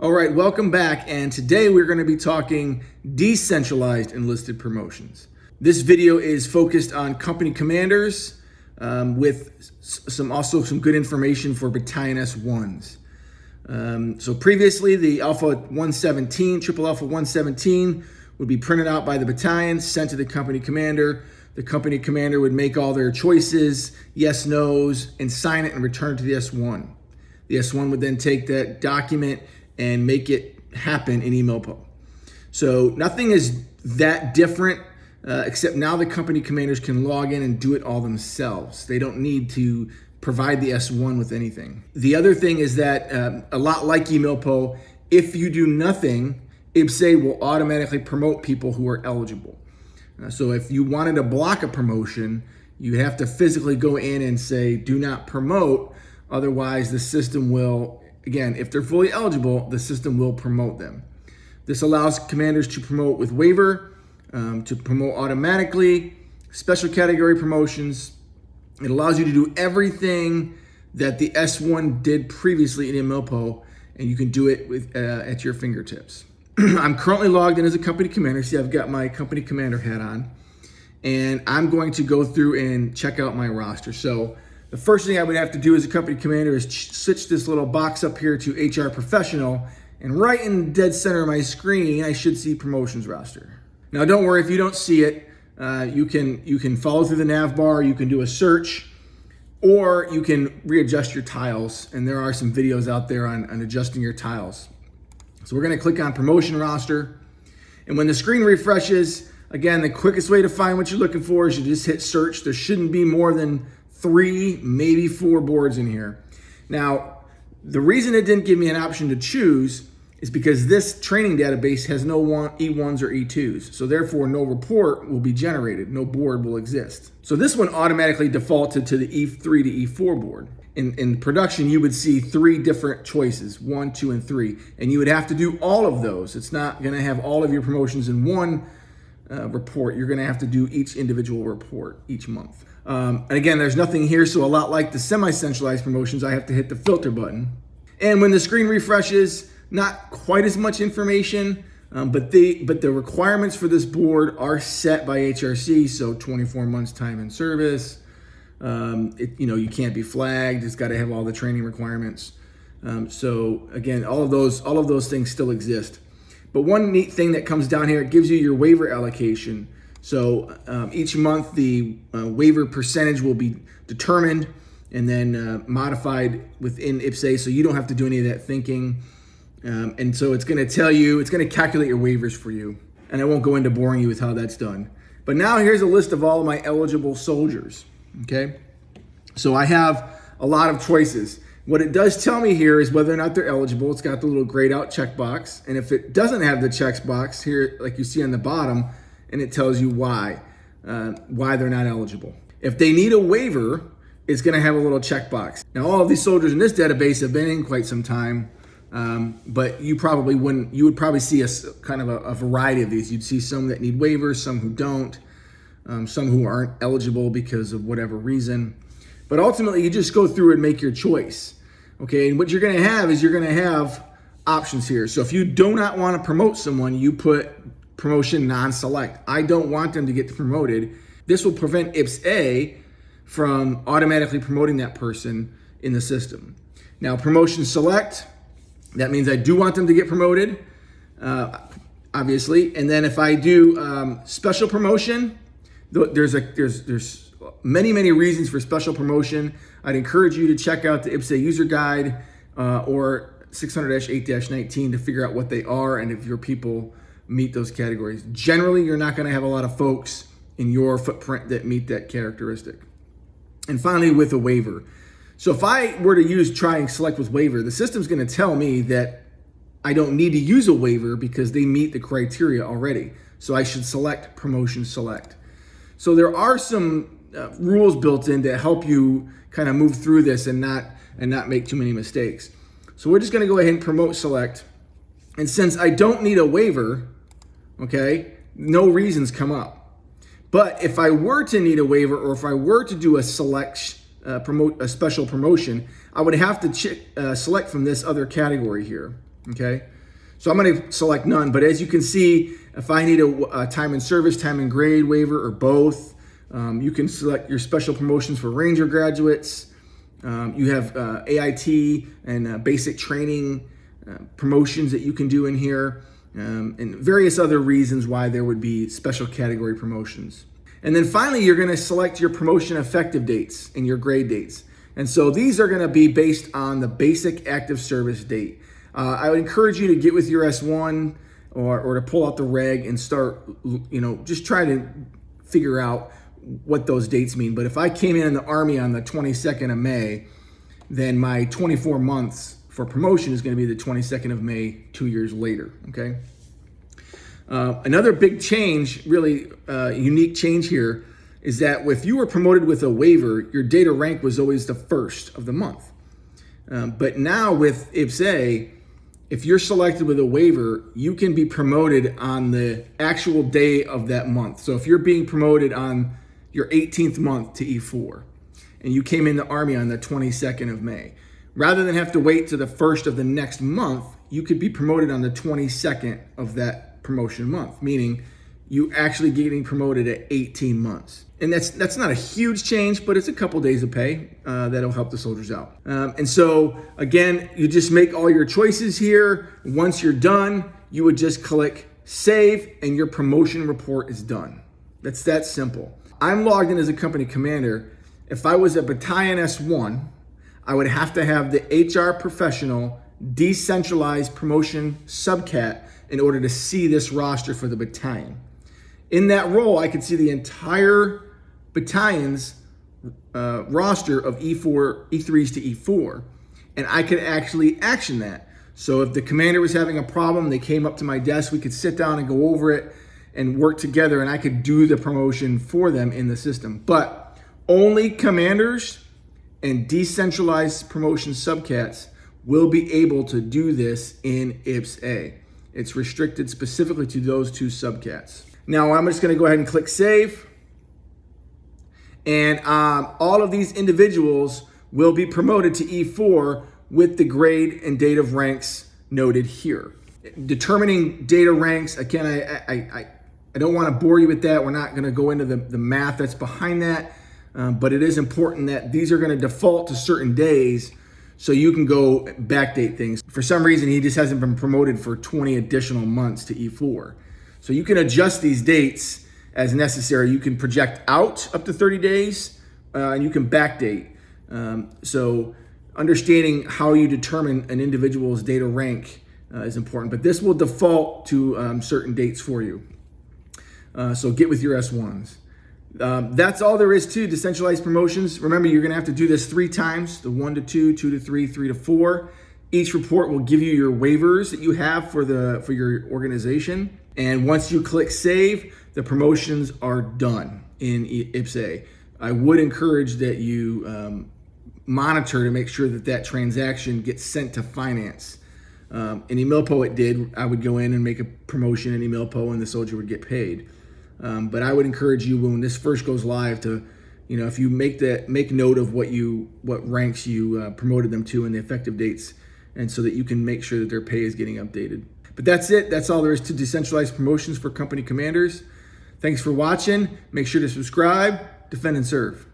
All right, welcome back, and today we're going to be talking decentralized enlisted promotions. This video is focused on company commanders with some good information for battalion S1s. So previously, the Alpha 117, Triple Alpha 117 would be printed out by the battalion, sent to the company commander. The company commander would make all their choices, yes, no's, and sign it and return it to the S1. The S1 would then take that document and make it happen in email. So nothing is that different, except now the company commanders can log in and do it all themselves. They don't need to provide the S1 with anything. The other thing is that a lot like email, if you do nothing, IPPS-A will automatically promote people who are eligible. So if you wanted to block a promotion, you have to physically go in and say, do not promote. Otherwise, the system will, again, if they're fully eligible, the system will promote them. This allows commanders to promote with waiver, to promote automatically, special category promotions. It allows you to do everything that the S1 did previously in MLPO, and you can do it with at your fingertips. I'm currently logged in as a company commander. See, I've got my company commander hat on, and I'm going to go through and check out my roster. So the first thing I would have to do as a company commander is switch this little box up here to HR Professional, and right in the dead center of my screen, I should see Promotions Roster. Now, don't worry if you don't see it. You can follow through the nav bar, you can do a search, or you can readjust your tiles, and there are some videos out there on adjusting your tiles. So we're gonna click on Promotion Roster, and when the screen refreshes, again, the quickest way to find what you're looking for is you just hit search. There shouldn't be more than 3, maybe 4 boards in here. Now, the reason it didn't give me an option to choose is because this training database has no E1s or E2s. So therefore, no report will be generated, no board will exist. So this one automatically defaulted to the E3 to E4 board. In production, you would see 3 different choices, 1, 2, and 3. And you would have to do all of those. It's not gonna have all of your promotions in one report. You're gonna have to do each individual report each month. And again, there's nothing here, so a lot like the semi-centralized promotions, I have to hit the filter button. And when the screen refreshes, not quite as much information, but the requirements for this board are set by HRC, so 24 months time in service. You can't be flagged. It's got to have all the training requirements. So again, all of those things still exist. But one neat thing that comes down here, it gives you your waiver allocation. So each month the waiver percentage will be determined and then modified within IPPS-A, so you don't have to do any of that thinking. And so it's going to tell you, it's going to calculate your waivers for you. And I won't go into boring you with how that's done. But now here's a list of all of my eligible soldiers, okay? So I have a lot of choices. What it does tell me here is whether or not they're eligible. It's got the little grayed out checkbox. And if it doesn't have the checkbox here, like you see on the bottom, and it tells you why they're not eligible. If they need a waiver, it's gonna have a little checkbox. Now, all of these soldiers in this database have been in quite some time, but you would probably see kind of a variety of these. You'd see some that need waivers, some who don't, some who aren't eligible because of whatever reason. But ultimately, you just go through and make your choice, okay? And what you're gonna have is you're gonna have options here. So if you do not wanna promote someone, you put promotion non-select. I don't want them to get promoted. This will prevent IPPS-A from automatically promoting that person in the system. Now, promotion select, that means I do want them to get promoted, obviously. And then if I do special promotion, there's many reasons for special promotion. I'd encourage you to check out the IPPS-A user guide or 600-8-19 to figure out what they are and if your people meet those categories. Generally, you're not going to have a lot of folks in your footprint that meet that characteristic. And finally, with a waiver. So if I were to try and select with waiver, the system's going to tell me that I don't need to use a waiver because they meet the criteria already. So I should select promotion select. So there are some rules built in to help you kind of move through this and not make too many mistakes. So we're just going to go ahead and promote select. And since I don't need a waiver, okay, no reasons come up. But if I were to need a waiver, or if I were to do a special promotion, I would have to select from this other category here, okay? So I'm going to select none, but as you can see, if I need a time and service, time and grade waiver, or both, you can select your special promotions for Ranger graduates. You have AIT and basic training promotions that you can do in here, and various other reasons why there would be special category promotions. And then finally, you're going to select your promotion effective dates and your grade dates. And so these are going to be based on the basic active service date. I would encourage you to get with your S1 or to pull out the reg and start, just try to figure out what those dates mean. But if I came in the Army on the 22nd of May, then my 24 months for promotion is going to be the 22nd of May, 2 years later, okay? Another big change, really unique change here, is that if you were promoted with a waiver, your date of rank was always the first of the month. But now with IPPS-A, if you're selected with a waiver, you can be promoted on the actual day of that month. So if you're being promoted on your 18th month to E4, and you came in the Army on the 22nd of May, rather than have to wait to the first of the next month, you could be promoted on the 22nd of that promotion month, meaning you actually getting promoted at 18 months. And that's not a huge change, but it's a couple days of pay that'll help the soldiers out. And so again, you just make all your choices here. Once you're done, you would just click save and your promotion report is done. That's that simple. I'm logged in as a company commander. If I was a battalion S1, I would have to have the HR professional Decentralized Promotion SUBCAT in order to see this roster for the battalion. In that role, I could see the entire battalion's roster of E3s to E4, and I could actually action that. So if the commander was having a problem, they came up to my desk, we could sit down and go over it and work together, and I could do the promotion for them in the system. But only commanders and Decentralized Promotion SUBCATs will be able to do this in IPPS-A. It's restricted specifically to those two SUBCATs. Now I'm just going to go ahead and click save. And all of these individuals will be promoted to E4 with the grade and date of ranks noted here. Determining data ranks, again, I don't want to bore you with that. We're not going to go into the math that's behind that. But it is important that these are going to default to certain days so you can go backdate things. For some reason, he just hasn't been promoted for 20 additional months to E4. So you can adjust these dates as necessary. You can project out up to 30 days and you can backdate. So understanding how you determine an individual's data rank is important, but this will default to certain dates for you. So get with your S1s. That's all there is to decentralized promotions. Remember, you're going to have to do this 3 times, the 1 to 2, 2 to 3, 3 to 4. Each report will give you your waivers that you have for your organization. And once you click save, the promotions are done in IPPS-A. I would encourage that you monitor to make sure that that transaction gets sent to finance. In Emilpo it did. I would go in and make a promotion in Emilpo and the soldier would get paid. But I would encourage you when this first goes live to, if you make note of what ranks you promoted them to and the effective dates, and so that you can make sure that their pay is getting updated. But that's it. That's all there is to decentralized promotions for company commanders. Thanks for watching. Make sure to subscribe, defend and serve.